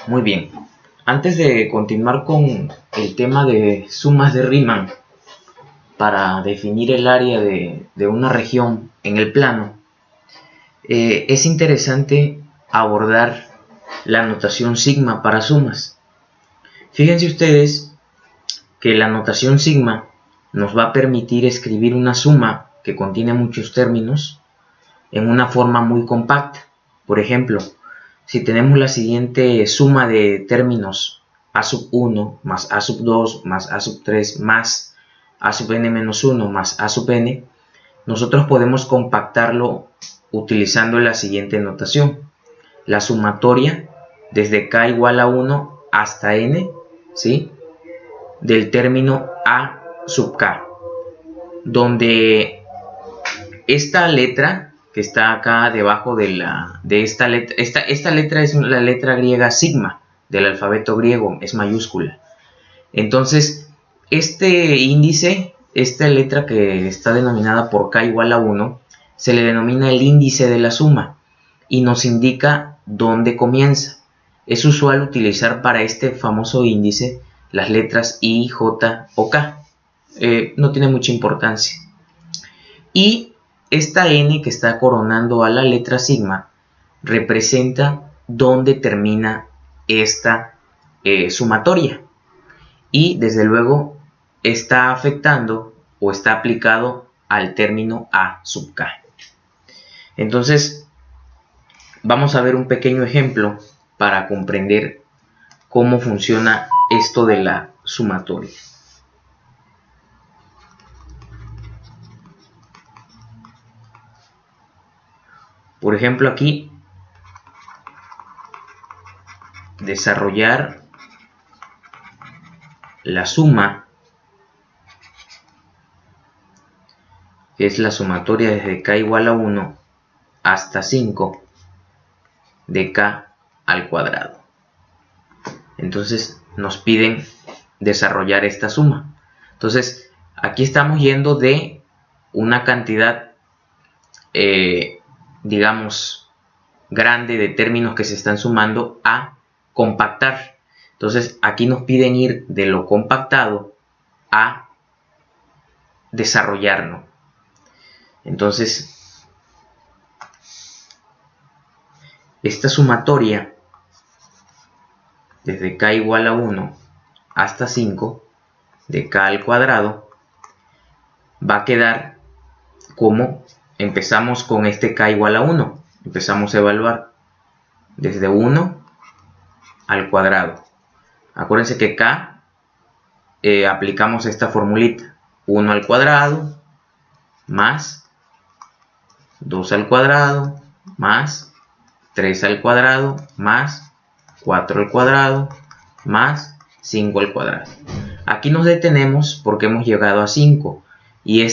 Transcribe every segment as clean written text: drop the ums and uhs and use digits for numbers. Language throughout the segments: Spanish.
Muy bien. Antes de continuar con el tema de sumas de Riemann para definir el área de una región en el plano, es interesante abordar la notación sigma para sumas. Fíjense ustedes que la notación sigma nos va a permitir escribir una suma que contiene muchos términos en una forma muy compacta. Por ejemplo, si tenemos la siguiente suma de términos a sub 1 más a sub 2 más a sub 3 más a sub n menos 1 más a sub n, nosotros podemos compactarlo utilizando la siguiente notación. La sumatoria desde k igual a 1 hasta n, ¿sí?, del término a sub k, donde esta letra que está acá debajo de esta letra, esta letra es la letra griega sigma del alfabeto griego, es mayúscula. Entonces, este índice, esta letra que está denominada por k igual a 1, se le denomina el índice de la suma y nos indica dónde comienza. Es usual utilizar para este famoso índice las letras I, J o K. No tiene mucha importancia. Y esta n que está coronando a la letra sigma representa dónde termina esta sumatoria. Y desde luego está afectando o está aplicado al término a sub k. Entonces, vamos a ver un pequeño ejemplo para comprender cómo funciona esto de la sumatoria. Por ejemplo, aquí, desarrollar la suma, que es la sumatoria desde k igual a 1 hasta 5 de k al cuadrado. Entonces nos piden desarrollar esta suma. Entonces aquí estamos yendo de una cantidad digamos grande de términos que se están sumando a compactar. Entonces aquí nos piden ir de lo compactado a desarrollarlo. Entonces esta sumatoria desde k igual a 1 hasta 5 de k al cuadrado va a quedar como empezamos con este k igual a 1. Empezamos a evaluar desde 1 al cuadrado. Acuérdense que k aplicamos esta formulita: 1 al cuadrado más 2 al cuadrado más 3 al cuadrado más 4 al cuadrado más 5 al cuadrado. Aquí nos detenemos porque hemos llegado a 5 y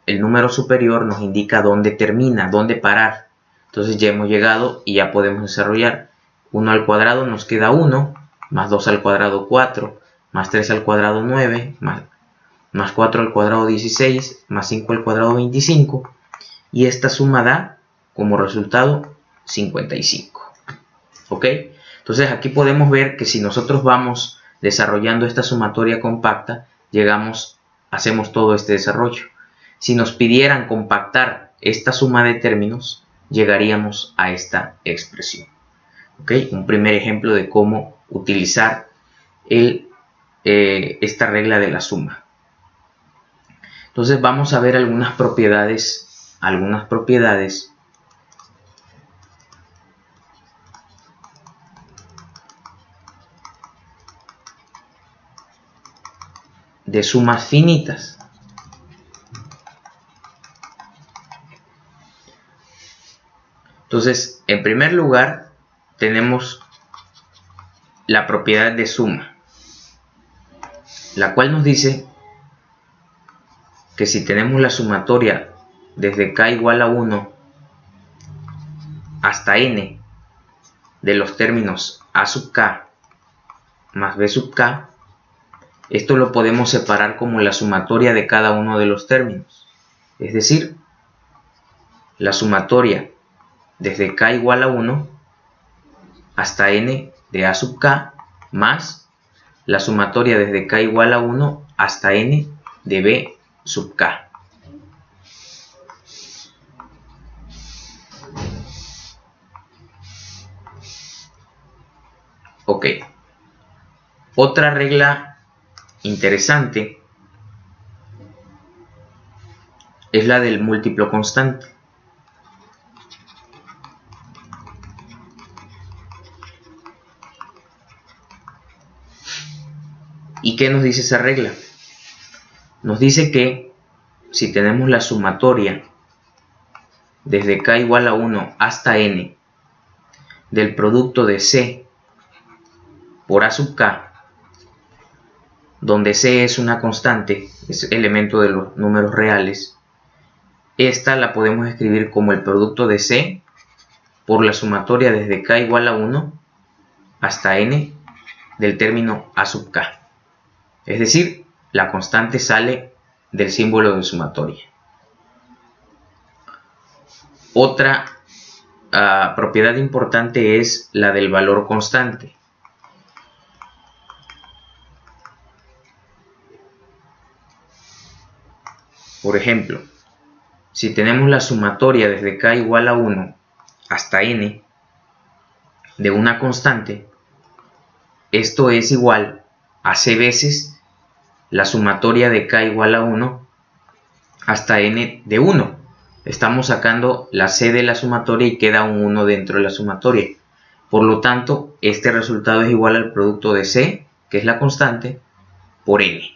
el número superior nos indica dónde termina, dónde parar. Entonces ya hemos llegado y ya podemos desarrollar. 1 al cuadrado nos queda 1, más 2 al cuadrado 4, más 3 al cuadrado 9, más 4 al cuadrado 16, más 5 al cuadrado 25. Y esta suma da como resultado 55. ¿Ok? Entonces aquí podemos ver que si nosotros vamos desarrollando esta sumatoria compacta, hacemos todo este desarrollo. Si nos pidieran compactar esta suma de términos, llegaríamos a esta expresión. ¿Ok? Un primer ejemplo de cómo utilizar esta regla de la suma. Entonces vamos a ver algunas propiedades de sumas finitas. Entonces, en primer lugar, tenemos la propiedad de suma, la cual nos dice que si tenemos la sumatoria desde k igual a 1 hasta n de los términos a sub k más b sub k, esto lo podemos separar como la sumatoria de cada uno de los términos. Es decir, la sumatoria desde k igual a 1 hasta n de a sub k más la sumatoria desde k igual a 1 hasta n de b sub k. Ok. Otra regla interesante es la del múltiplo constante. ¿Y qué nos dice esa regla? Nos dice que si tenemos la sumatoria desde k igual a 1 hasta n del producto de c por a sub k, donde c es una constante, es elemento de los números reales, esta la podemos escribir como el producto de c por la sumatoria desde k igual a 1 hasta n del término a sub k. Es decir, la constante sale del símbolo de sumatoria. Otra propiedad importante es la del valor constante. Por ejemplo, si tenemos la sumatoria desde k igual a 1 hasta n de una constante, esto es igual a c veces la sumatoria de k igual a 1 hasta n de 1. Estamos sacando la c de la sumatoria y queda un 1 dentro de la sumatoria. Por lo tanto, este resultado es igual al producto de c, que es la constante, por n.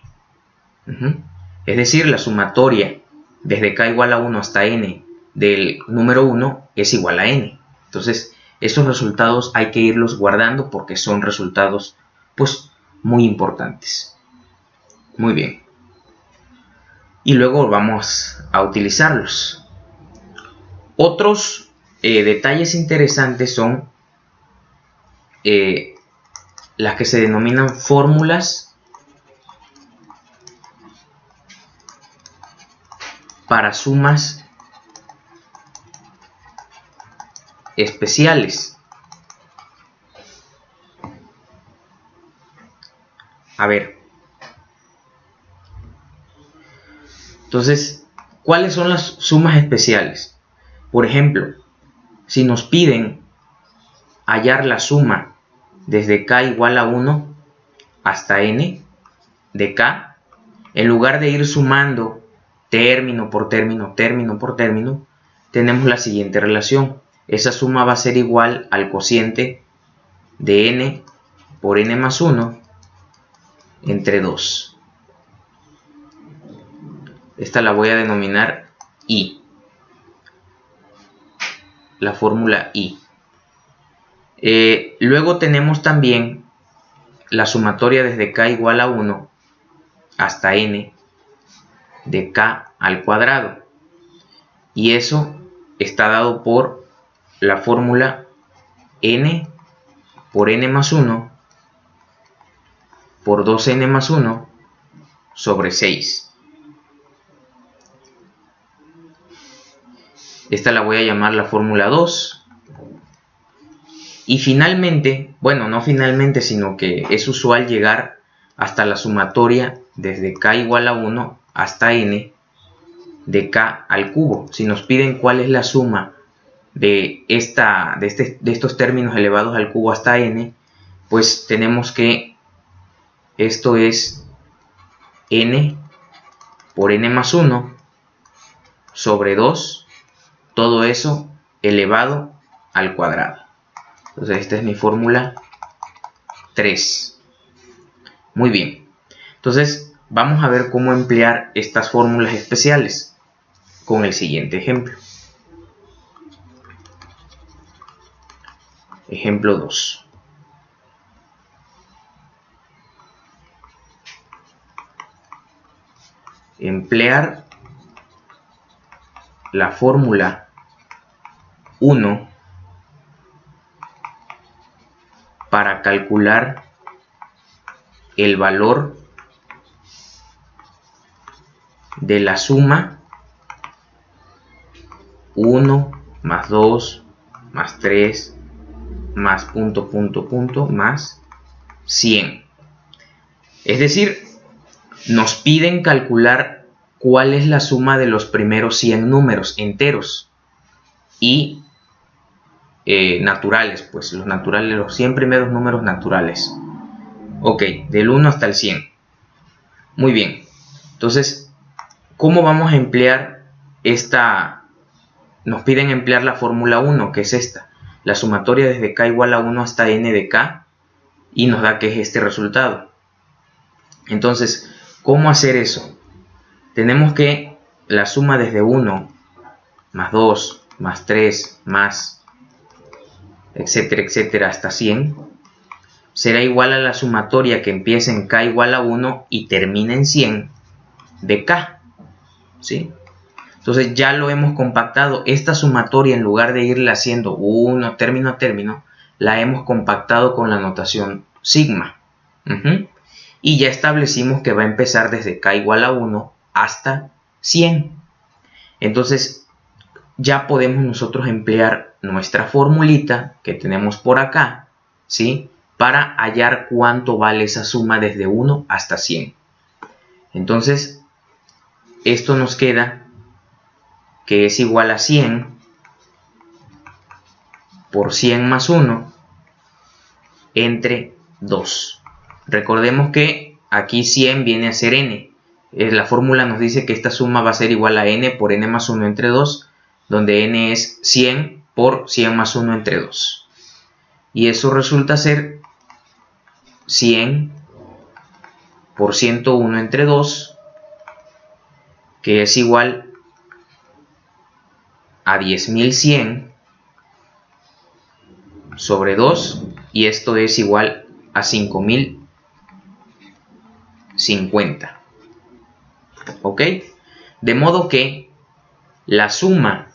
Es decir, la sumatoria desde k igual a 1 hasta n del número 1 es igual a n. Entonces, esos resultados hay que irlos guardando porque son resultados pues muy importantes. Muy bien. Y luego vamos a utilizarlos. Otros detalles interesantes son las que se denominan fórmulas para sumas especiales. A ver. Entonces, ¿cuáles son las sumas especiales? Por ejemplo, si nos piden hallar la suma desde k igual a 1 hasta n de k, en lugar de ir sumando término por término, tenemos la siguiente relación. Esa suma va a ser igual al cociente de n por n más 1 entre 2. Esta la voy a denominar I. La fórmula I. Luego tenemos también la sumatoria desde k igual a 1 hasta n de k al cuadrado. Y eso está dado por la fórmula n por n más 1 por 2n más 1 sobre 6. Esta la voy a llamar la fórmula 2. Y finalmente, bueno, no finalmente, sino que es usual llegar hasta la sumatoria desde k igual a 1 hasta n de k al cubo. Si nos piden cuál es la suma de estos términos elevados al cubo hasta n, pues tenemos que esto es n por n más 1 sobre 2, todo eso elevado al cuadrado. Entonces esta es mi fórmula 3. Muy bien. Entonces vamos a ver cómo emplear estas fórmulas especiales con el siguiente ejemplo. Ejemplo 2. Emplear la fórmula 1 para calcular el valor de la suma 1 más 2 más 3 más punto, punto, punto, más 100. Es decir, nos piden calcular cuál es la suma de los primeros 100 números enteros y naturales, pues los naturales, los 100 primeros números naturales. Ok, del 1 hasta el 100. Muy bien. Entonces, ¿cómo vamos a emplear esta? Nos piden emplear la fórmula 1, que es esta. La sumatoria desde k igual a 1 hasta n de k, y nos da que es este resultado. Entonces, ¿cómo hacer eso? Tenemos que la suma desde 1 más 2 más 3 más etcétera, etcétera, hasta 100 será igual a la sumatoria que empieza en k igual a 1 y termina en 100 de k, ¿sí? Entonces ya lo hemos compactado. Esta sumatoria, en lugar de irla haciendo uno término a término, la hemos compactado con la notación sigma. Y ya establecimos que va a empezar desde k igual a 1 hasta 100. Entonces ya podemos nosotros emplear nuestra formulita que tenemos por acá, ¿sí?, para hallar cuánto vale esa suma desde 1 hasta 100. Entonces, esto nos queda que es igual a 100 por 100 más 1 entre 2. Recordemos que aquí 100 viene a ser n. La fórmula nos dice que esta suma va a ser igual a n por n más 1 entre 2, donde n es 100 por 100 más 1 entre 2. Y eso resulta ser 100 por 101 entre 2, que es igual a 10.100 sobre 2, y esto es igual a 5.050. ¿Ok? De modo que la suma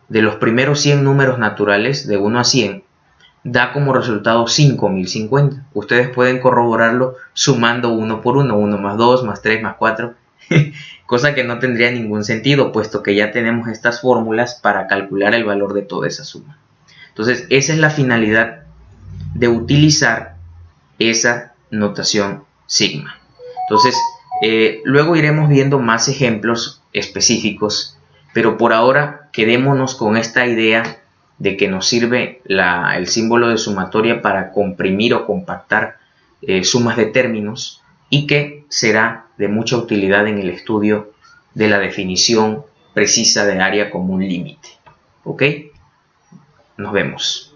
de los primeros 100 números naturales de 1 a 100 da como resultado 5.050. Ustedes pueden corroborarlo sumando uno por uno, 1 más 2 más 3 más 4, cosa que no tendría ningún sentido, puesto que ya tenemos estas fórmulas para calcular el valor de toda esa suma. Entonces, esa es la finalidad de utilizar esa notación sigma. Entonces, luego iremos viendo más ejemplos específicos, pero por ahora quedémonos con esta idea de que nos sirve el símbolo de sumatoria para comprimir o compactar sumas de términos, y que será de mucha utilidad en el estudio de la definición precisa de área como un límite. ¿Ok? Nos vemos.